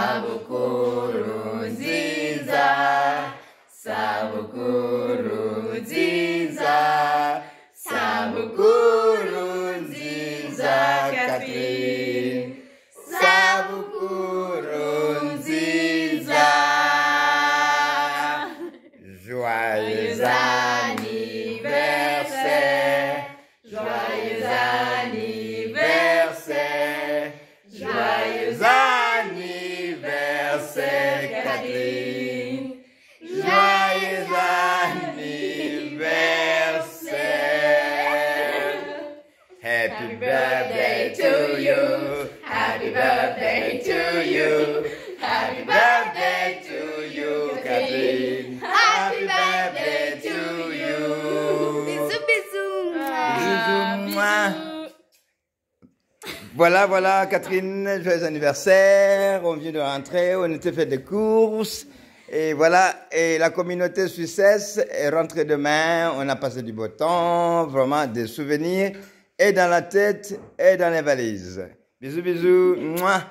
Sabukuru nziza, sabukuru nziza, sabukuru nziza Catherine, sabukuru nziza, joyeux anniversaire, joyeux anniversaire, joyeux anniversaire Catherine, joyeux anniversaire. Happy birthday to you, happy birthday to you, happy birthday to you Catherine, happy birthday to you. Bisous, bisous. Bisous, moi. Voilà, Catherine, joyeux anniversaire. On vient de rentrer, on était fait des courses. Et voilà, et la communauté suissesse est rentrée demain. On a passé du beau temps, vraiment des souvenirs, et dans la tête, et dans les valises. Bisous, bisous. Mouah.